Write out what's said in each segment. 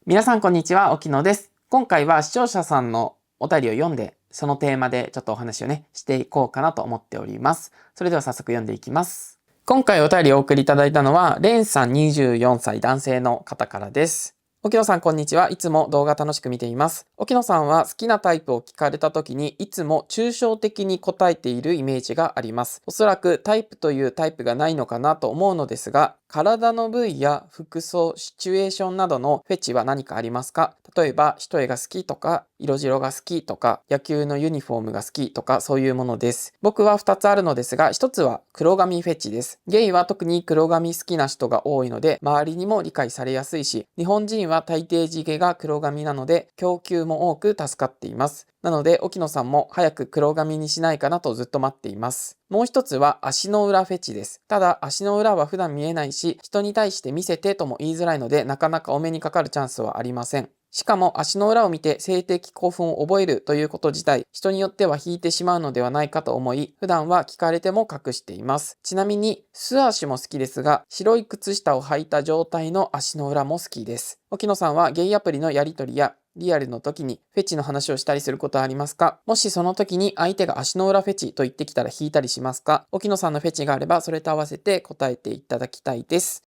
皆さんこんにちは、沖野です。今回は視聴者さんのお便りを読んで、そのテーマでちょっとお話をしていこうかなと思っております。それでは早速読んでいきます。今回お便りをお送りいただいたのは、レンさん24歳男性の方からです。沖野さんこんにちは。いつも動画楽しく見ています。沖野さんは好きなタイプを聞かれた時にいつも抽象的に答えているイメージがあります。おそらくタイプというタイプがないのかなと思うのですが、体の部位や服装、シチュエーションなどのフェチは何かありますか？例えば、一重が好きとか、色白が好きとか、野球のユニフォームが好きとか、そういうものです。僕は2つあるのですが、1つは黒髪フェチです。ゲイは特に黒髪好きな人が多いので、周りにも理解されやすいし、日本人は大抵地毛が黒髪なので、供給も多く助かっています。なので、沖野さんも早く黒髪にしないかなとずっと待っています。もう一つは足の裏フェチです。ただ、足の裏は普段見えないし、人に対して見せてとも言いづらいので、なかなかお目にかかるチャンスはありません。しかも足の裏を見て性的興奮を覚えるということ自体、人によっては引いてしまうのではないかと思い、普段は聞かれても隠しています。ちなみに、素足も好きですが、白い靴下を履いた状態の足の裏も好きです。沖野さんはゲイアプリのやりとりや、リアルの時にフェチの話をしたりすることはありますか？もしその時に相手が足の裏フェチと言ってきたら引いたりしますか？沖野さんのフェチがあればそれと合わせて答えていただきたいです。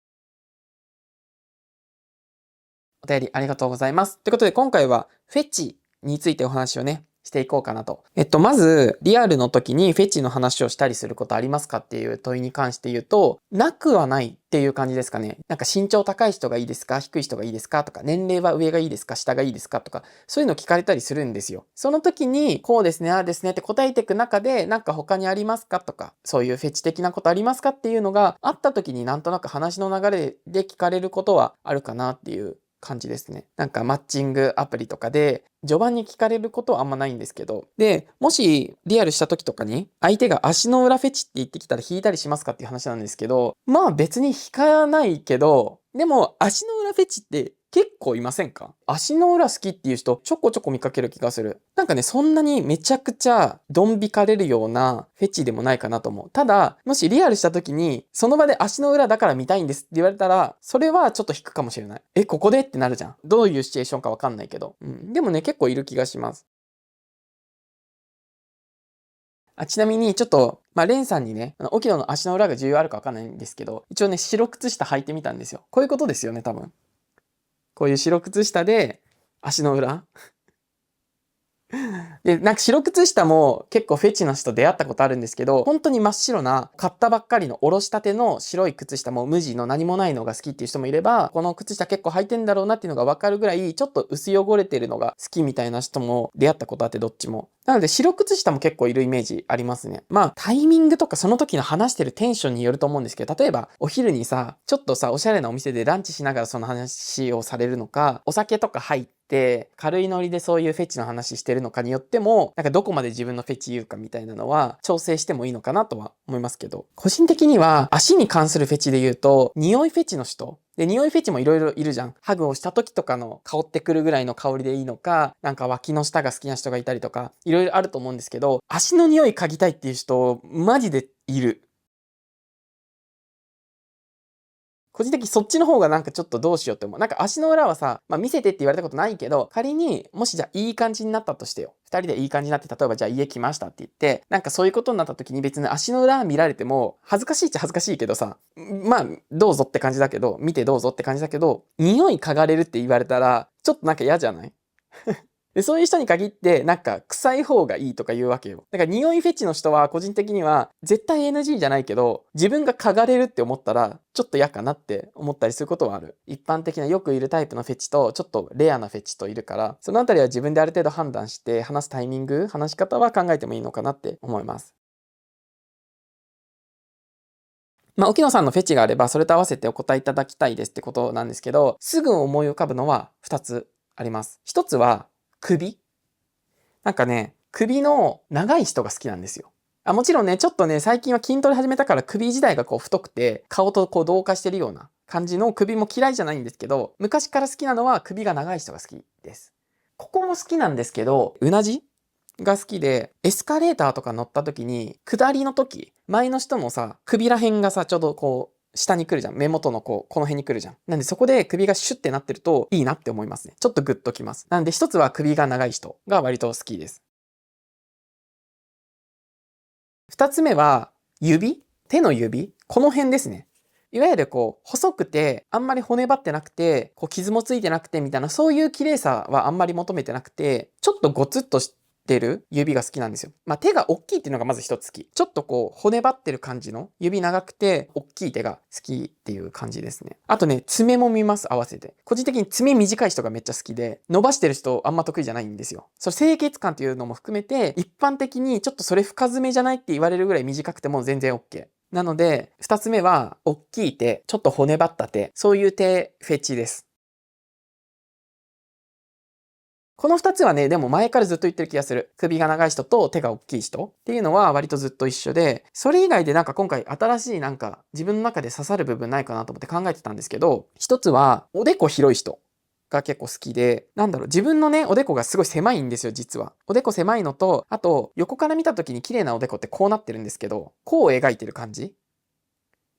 お便りありがとうございます。ということで今回はフェチについてお話をしていこうかなと。まず、リアルの時にフェチの話をしたりすることありますかっていう問いに関して言うと、なくはないっていう感じですかね。なんか身長高い人がいいですか？低い人がいいですか？とか、年齢は上がいいですか？下がいいですか？とか、そういうの聞かれたりするんですよ。その時に、こうですね、ああですねって答えていく中で、なんか他にありますか？とか、そういうフェチ的なことありますかっていうのがあった時になんとなく話の流れで聞かれることはあるかなっていう感じですね。なんかマッチングアプリとかで序盤に聞かれることはあんまないんですけど、で、もしリアルした時とかに相手が足の裏フェチって言ってきたら引いたりしますかっていう話なんですけど、まあ別に引かないけど、でも足の裏フェチって結構いませんか？足の裏好きっていう人ちょこちょこ見かける気がする。なんかね、そんなにめちゃくちゃドン引かれるようなフェチでもないかなと思う。ただ、もしリアルした時にその場で足の裏だから見たいんですって言われたら、それはちょっと引くかもしれない。ここでってなるじゃん。どういうシチュエーションかわかんないけど。でもね、結構いる気がします。ちなみにちょっと、レンさんにね、沖野の足の裏が重要あるかわかんないんですけど、一応ね、白靴下履いてみたんですよ。こういうことですよね、多分。こういう白靴下で足の裏で、なんか白靴下も結構フェチな人出会ったことあるんですけど、本当に真っ白な、買ったばっかりのおろしたての白い靴下も無地の何もないのが好きっていう人もいれば、この靴下結構履いてんだろうなっていうのがわかるぐらい、ちょっと薄汚れてるのが好きみたいな人も出会ったことあって、どっちも。なので白靴下も結構いるイメージありますね。タイミングとかその時の話してるテンションによると思うんですけど、例えばお昼にさ、ちょっとさ、おしゃれなお店でランチしながらその話をされるのか、お酒とか入って軽いノリでそういうフェチの話してるのかによっても、なんかどこまで自分のフェチ言うかみたいなのは調整してもいいのかなとは思いますけど、個人的には足に関するフェチで言うと、匂いフェチの人で、匂いフェチもいろいろいるじゃん。ハグをした時とかの香ってくるぐらいの香りでいいのか、なんか脇の下が好きな人がいたりとか、いろいろあると思うんですけど、足の匂い嗅ぎたいっていう人、マジでいる。個人的にそっちの方がなんかちょっとどうしようって思う。なんか足の裏はさ、見せてって言われたことないけど、仮にもしじゃあいい感じになったとしてよ。二人でいい感じになって、例えばじゃあ家来ましたって言って、なんかそういうことになった時に別に足の裏見られても、恥ずかしいっちゃ恥ずかしいけどさ、どうぞって感じだけど、見てどうぞって感じだけど、匂い嗅がれるって言われたら、ちょっとなんか嫌じゃない？で、そういう人に限って、なんか、臭い方がいいとか言うわけよ。だから、匂いフェチの人は、個人的には、絶対 NG じゃないけど、自分が嗅がれるって思ったら、ちょっと嫌かなって思ったりすることはある。一般的なよくいるタイプのフェチと、ちょっとレアなフェチといるから、そのあたりは自分である程度判断して、話すタイミング、話し方は考えてもいいのかなって思います。沖野さんのフェチがあれば、それと合わせてお答えいただきたいですってことなんですけど、すぐ思い浮かぶのは2つあります。1つは、首。なんかね、首の長い人が好きなんですよ。もちろんね、ちょっとね、最近は筋トレ始めたから首自体がこう太くて、顔とこう同化してるような感じの首も嫌いじゃないんですけど、昔から好きなのは首が長い人が好きです。ここも好きなんですけど、うなじが好きで、エスカレーターとか乗った時に、下りの時、前の人もさ、首ら辺がさ、ちょうどこう、下に来るじゃん。目元のこの辺に来るじゃん。なんでそこで首がシュッてなってるといいなって思いますね。ちょっとグッときます。なんで一つは首が長い人が割と好きです。二つ目は手の指この辺ですね。いわゆる細くて、あんまり骨張ってなくて、傷もついてなくてみたいな、そういう綺麗さはあんまり求めてなくて、ちょっとゴツッとしてる指が好きなんですよ。手が大きいっていうのがまず一つ好き。ちょっと骨張ってる感じの、指長くて、大きい手が好きっていう感じですね。あとね、爪も見ます、合わせて。個人的に爪短い人がめっちゃ好きで、伸ばしてる人あんま得意じゃないんですよ。それ清潔感っていうのも含めて、一般的にちょっとそれ深爪じゃないって言われるぐらい短くても全然 OK。なので、二つ目は、大きい手、ちょっと骨張った手、そういう手フェチです。この二つはね、でも前からずっと言ってる気がする。首が長い人と手が大きい人っていうのは割とずっと一緒で、それ以外で今回新しい自分の中で刺さる部分ないかなと思って考えてたんですけど、一つはおでこ広い人が結構好きで、自分のね、おでこがすごい狭いんですよ、実は。おでこ狭いのと、あと、横から見た時に綺麗なおでこってこうなってるんですけど、こう描いてる感じ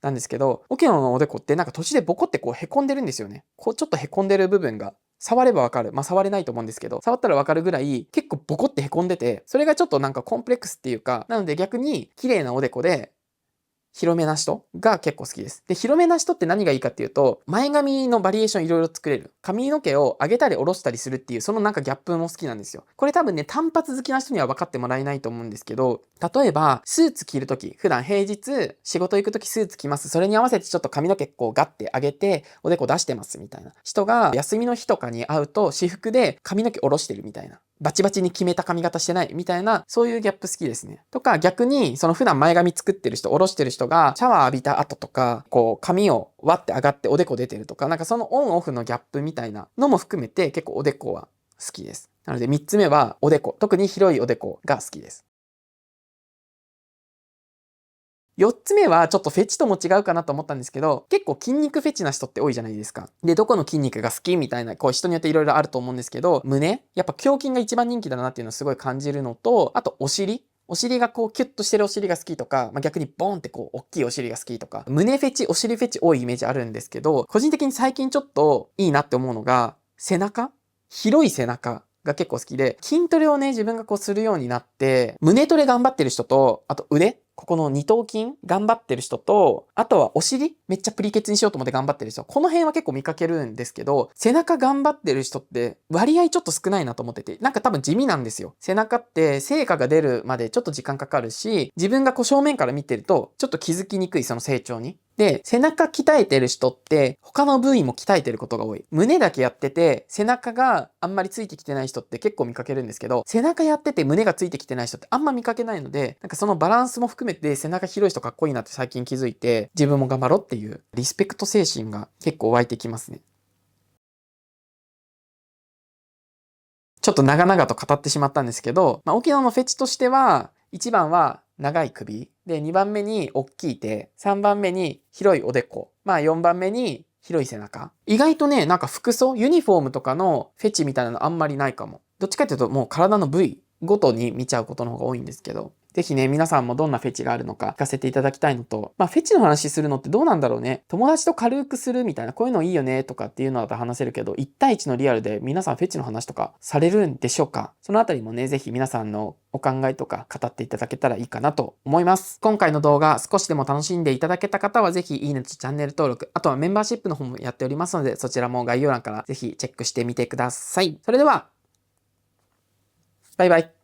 なんですけど、沖野のおでこって途中でボコってへこんでるんですよね。ちょっとへこんでる部分が、触ればわかる。触れないと思うんですけど、触ったらわかるぐらい結構ボコってへこんでて、それがちょっとコンプレックスっていうか、なので逆に綺麗なおでこで、広めな人が結構好きです。で、広めな人って何がいいかっていうと、前髪のバリエーションいろいろ作れる。髪の毛を上げたり下ろしたりするっていう、そのギャップも好きなんですよ。これ多分ね、単発好きな人には分かってもらえないと思うんですけど、例えば、スーツ着るとき、普段平日、仕事行くときスーツ着ます。それに合わせてちょっと髪の毛ガッて上げて、おでこ出してますみたいな人が、休みの日とかに会うと、私服で髪の毛下ろしてるみたいな。バチバチに決めた髪型してないみたいな、そういうギャップ好きですね。とか逆に、その普段前髪作ってる人、下ろしてる人が、シャワー浴びた後とか、髪を割って上がっておでこ出てるとか、そのオンオフのギャップみたいなのも含めて結構おでこは好きです。なので3つ目はおでこ。特に広いおでこが好きです。4つ目はちょっとフェチとも違うかなと思ったんですけど、結構筋肉フェチな人って多いじゃないですか。で、どこの筋肉が好きみたいな、人によっていろいろあると思うんですけど、胸やっぱ胸筋が一番人気だなっていうのをすごい感じるのと、あとお尻がキュッとしてるお尻が好きとか、逆にボーンって大きいお尻が好きとか、胸フェチ、お尻フェチ多いイメージあるんですけど、個人的に最近ちょっといいなって思うのが、広い背中が結構好きで、筋トレをね、自分がするようになって、胸トレ頑張ってる人と、あと腕ここの二頭筋頑張ってる人と、あとはお尻めっちゃプリケツにしようと思って頑張ってる人。この辺は結構見かけるんですけど、背中頑張ってる人って割合ちょっと少ないなと思ってて、多分地味なんですよ。背中って成果が出るまでちょっと時間かかるし、自分が正面から見てるとちょっと気づきにくいその成長に。で、背中鍛えてる人って他の部位も鍛えてることが多い。胸だけやってて背中があんまりついてきてない人って結構見かけるんですけど、背中やってて胸がついてきてない人ってあんま見かけないので、そのバランスも含めて背中広い人かっこいいなって最近気づいて、自分も頑張ろうっていうリスペクト精神が結構湧いてきますね。ちょっと長々と語ってしまったんですけど、沖縄のフェチとしては、1番は長い首。で、2番目に大きい手。3番目に広いおでこ。4番目に広い背中。意外とね、服装、ユニフォームとかのフェチみたいなのあんまりないかも。どっちかっていうともう体の部位ごとに見ちゃうことの方が多いんですけど。ぜひね、皆さんもどんなフェチがあるのか聞かせていただきたいのと、フェチの話するのってどうなんだろうね。友達と軽くするみたいな、こういうのいいよねとかっていうのだと話せるけど、1対1のリアルで皆さんフェチの話とかされるんでしょうか？そのあたりもね、ぜひ皆さんのお考えとか語っていただけたらいいかなと思います。今回の動画少しでも楽しんでいただけた方はぜひいいねとチャンネル登録、あとはメンバーシップの方もやっておりますので、そちらも概要欄からぜひチェックしてみてください。それでは、バイバイ。